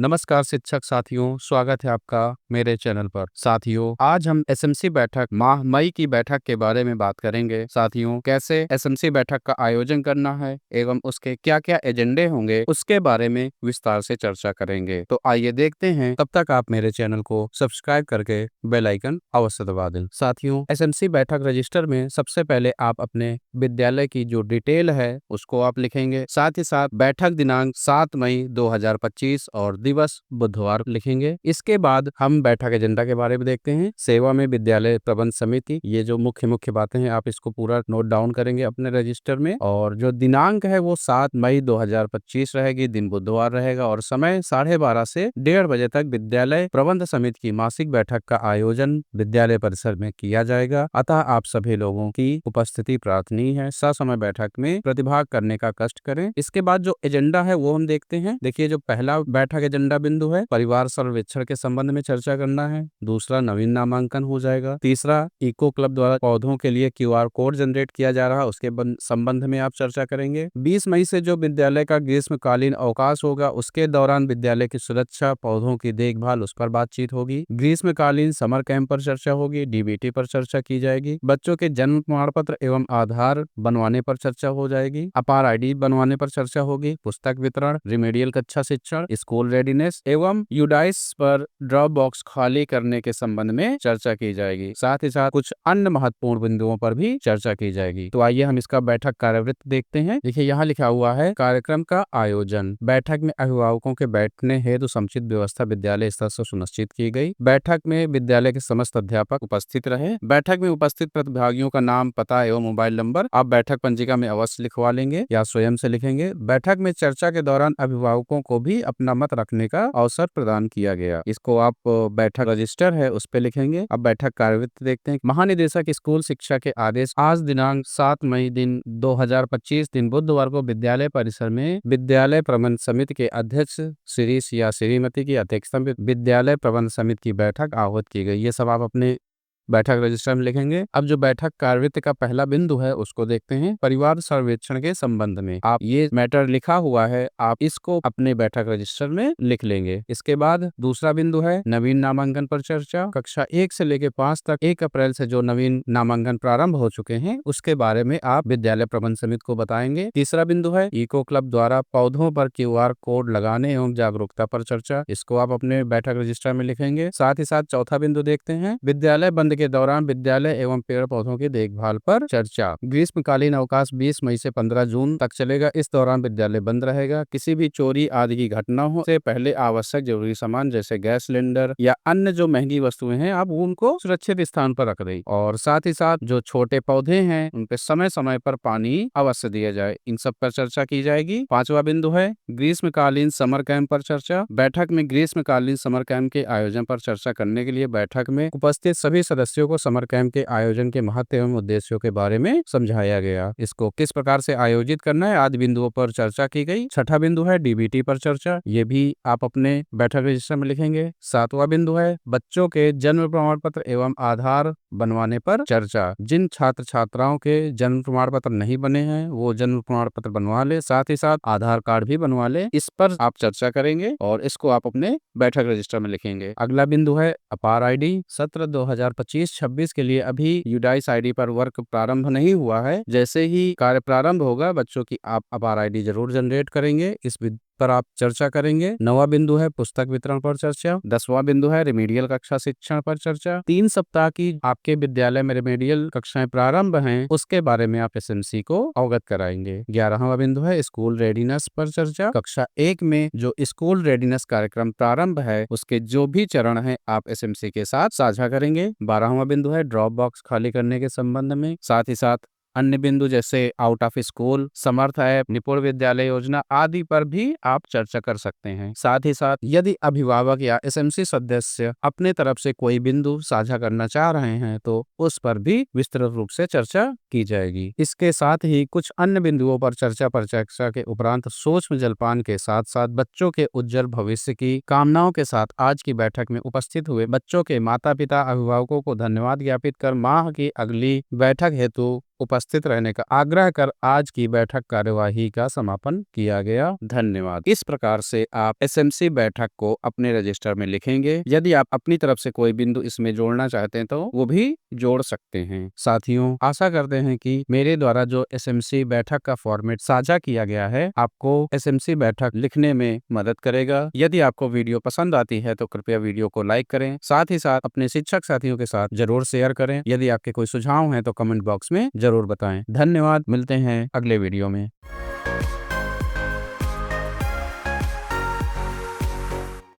नमस्कार शिक्षक साथियों, स्वागत है आपका मेरे चैनल पर। साथियों, आज हम एसएमसी बैठक माह मई की बैठक के बारे में बात करेंगे। साथियों, कैसे एसएमसी बैठक का आयोजन करना है एवं उसके क्या-क्या एजेंडे होंगे, उसके बारे में विस्तार से चर्चा करेंगे। तो आइए देखते हैं। तब तक आप मेरे चैनल को सब्सक्राइब करके बेल आइकन अवश्य दबा दें। साथियों, एसएमसी बैठक रजिस्टर में सबसे पहले आप अपने विद्यालय की जो डिटेल है उसको आप लिखेंगे। साथ ही साथ बैठक दिनांक 7 मई 2025 और दिवस बुधवार लिखेंगे। इसके बाद हम बैठक एजेंडा के बारे में देखते हैं। सेवा में विद्यालय प्रबंध समिति, ये जो मुख्य बातें हैं आप इसको पूरा नोट डाउन करेंगे अपने रजिस्टर में। और जो दिनांक है वो 7 मई 2025 रहेगी, दिन बुधवार रहेगा और समय 12:30 से 1:30 बजे तक विद्यालय प्रबंध समिति की मासिक बैठक का आयोजन विद्यालय परिसर में किया जाएगा। अतः आप सभी लोगों की उपस्थिति प्रार्थनीय है। ससमय बैठक में प्रतिभाग करने का कष्ट करें। इसके बाद जो एजेंडा है वो हम देखते हैं। देखिए, जो पहला बैठक एजेंडा बिंदु है, परिवार सर्वेक्षण के संबंध में चर्चा करना है। दूसरा, नवीन नामांकन हो जाएगा। तीसरा, इको क्लब द्वारा पौधों के लिए क्यूआर कोड जनरेट किया जा रहा है, उसके संबंध में आप चर्चा करेंगे। 20 मई से जो विद्यालय का ग्रीष्मकालीन अवकाश होगा, उसके दौरान विद्यालय की सुरक्षा, पौधों की देखभाल, उस पर बातचीत होगी। ग्रीष्मकालीन समर कैंप पर चर्चा होगी। डीबीटी पर चर्चा की जाएगी। बच्चों के जन्म प्रमाण पत्र एवं आधार बनवाने पर चर्चा हो जाएगी। अपार आईडी बनवाने पर चर्चा होगी। पुस्तक वितरण, रिमेडियल कक्षा शिक्षण, स्कूल रेडीनेस एवं यूडाइस पर ड्रॉप बॉक्स खाली करने के संबंध में चर्चा की जाएगी। साथ ही साथ कुछ अन्य महत्वपूर्ण बिंदुओं पर भी चर्चा की जाएगी। तो आइए हम इसका बैठक कार्यवृत्त देखते हैं। देखिए, यहाँ लिखा हुआ है कार्यक्रम का आयोजन। बैठक में अभिभावकों के बैठने हेतु समुचित व्यवस्था विद्यालय स्तर से सुनिश्चित की गई। बैठक में विद्यालय के समस्त अध्यापक उपस्थित रहे। बैठक में उपस्थित प्रतिभागियों का नाम, पता एवं मोबाइल नंबर आप बैठक पंजिका में अवश्य लिखवा लेंगे या स्वयं से लिखेंगे। बैठक में चर्चा के दौरान अभिभावकों को भी अपना मत रखने का अवसर प्रदान किया गया। इसको आप बैठक रजिस्टर है उस पे लिखेंगे। अब बैठक कार्यवृत्त देखते हैं। महानिदेशक स्कूल शिक्षा के आदेश आज दिनांक 7 मई दिन 2025 दिन बुधवार को विद्यालय परिसर में विद्यालय प्रबंध समिति के अध्यक्ष श्री या श्रीमती की अध्यक्षता में विद्यालय प्रबंध समिति की बैठक आहूत की गई। ये सब आप अपने बैठक रजिस्टर में लिखेंगे। अब जो बैठक कार्यवृत्त का पहला बिंदु है उसको देखते हैं। परिवार सर्वेक्षण के संबंध में आप ये मैटर लिखा हुआ है, आप इसको अपने बैठक रजिस्टर में लिख लेंगे। इसके बाद दूसरा बिंदु है नवीन नामांकन पर चर्चा। कक्षा 1 से लेकर 5 तक 1 अप्रैल से जो नवीन नामांकन प्रारंभ हो चुके हैं उसके बारे में आप विद्यालय प्रबंध समिति को बताएंगे। तीसरा बिंदु है इको क्लब द्वारा पौधों पर क्यूआर कोड लगाने एवं जागरूकता पर चर्चा। इसको आप अपने बैठक रजिस्टर में लिखेंगे। साथ ही साथ चौथा बिंदु देखते हैं। विद्यालय बंद के दौरान विद्यालय एवं पेड़ पौधों की देखभाल पर चर्चा। ग्रीष्मकालीन अवकाश 20 मई से 15 जून तक चलेगा। इस दौरान विद्यालय बंद रहेगा। किसी भी चोरी आदि की घटना हो से पहले आवश्यक जरूरी सामान जैसे गैस सिलेंडर या अन्य जो महंगी वस्तुएं हैं आप उनको सुरक्षित स्थान पर रख दें। और साथ ही साथ जो छोटे पौधे हैं उन पे समय समय पर पानी अवश्य दिया जाए। इन सब पर चर्चा की जाएगी। पांचवा बिंदु है ग्रीष्मकालीन समर कैंप पर चर्चा। बैठक में ग्रीष्मकालीन समर कैंप के आयोजन पर चर्चा करने के लिए बैठक में उपस्थित सभी सदस्यों को समर कैंप के आयोजन के महत्व एवं उद्देश्यों के बारे में समझाया गया। इसको किस प्रकार से आयोजित करना है आदि बिंदुओं पर चर्चा की गई। छठा बिंदु है डीबीटी पर चर्चा। ये भी आप अपने बैठक रजिस्टर में लिखेंगे। सातवां बिंदु है बच्चों के जन्म प्रमाण पत्र एवं आधार बनवाने पर चर्चा। जिन छात्र छात्राओं के जन्म प्रमाण पत्र नहीं बने हैं वो जन्म प्रमाण पत्र बनवा ले, साथ ही साथ आधार कार्ड भी बनवा ले। इस पर आप चर्चा करेंगे और इसको आप अपने बैठक रजिस्टर में लिखेंगे। अगला बिंदु है अपार आईडी। सत्र 2025-26 के लिए अभी यूडाइस आईडी पर वर्क प्रारंभ नहीं हुआ है। जैसे ही कार्य प्रारंभ होगा बच्चों की आप अपार आईडी जरूर जनरेट करेंगे। इस पर आप चर्चा करेंगे। 9वां बिंदु है पुस्तक वितरण पर चर्चा। 10वां बिंदु है रिमेडियल कक्षा शिक्षण पर चर्चा। 3 सप्ताह की आपके विद्यालय में रिमेडियल कक्षाएं प्रारंभ हैं उसके बारे में आप एसएमसी को अवगत कराएंगे। 11वां बिंदु है स्कूल रेडीनेस पर चर्चा। कक्षा 1 में जो स्कूल रेडीनेस कार्यक्रम प्रारंभ है उसके जो भी चरण है आप एसएमसी के साथ साझा करेंगे। 12वां बिंदु है ड्रॉप बॉक्स खाली करने के संबंध में। साथ ही साथ अन्य बिंदु जैसे out of school, Samarth app, निपुण विद्यालय योजना आदि पर भी आप चर्चा कर सकते हैं। साथ ही साथ यदि अभिभावक या एसएमसी सदस्य अपने तरफ से कोई बिंदु साझा करना चाह रहे हैं तो उस पर भी विस्तृत रूप से चर्चा की जाएगी। इसके साथ ही कुछ अन्य बिंदुओं पर चर्चा के उपरांत सूक्ष्म जलपान के साथ साथ बच्चों के उज्जवल भविष्य की कामनाओं के साथ आज की बैठक में उपस्थित हुए बच्चों के माता पिता अभिभावकों को धन्यवाद ज्ञापित कर माह की अगली बैठक हेतु उपस्थित रहने का आग्रह कर आज की बैठक कार्यवाही का समापन किया गया। धन्यवाद। इस प्रकार से आप एसएमसी बैठक को अपने रजिस्टर में लिखेंगे। यदि आप अपनी तरफ से कोई बिंदु इसमें जोड़ना चाहते हैं तो वो भी जोड़ सकते हैं। साथियों, आशा करते हैं कि मेरे द्वारा जो एसएमसी बैठक का फॉर्मेट साझा किया गया है आपको एसएमसी बैठक लिखने में मदद करेगा। यदि आपको वीडियो पसंद आती है तो कृपया वीडियो को लाइक करें, साथ ही साथ अपने शिक्षक साथियों के साथ जरूर शेयर करें। यदि आपके कोई सुझाव हैं तो कमेंट बॉक्स में जरूर बताएं। धन्यवाद। मिलते हैं अगले वीडियो में।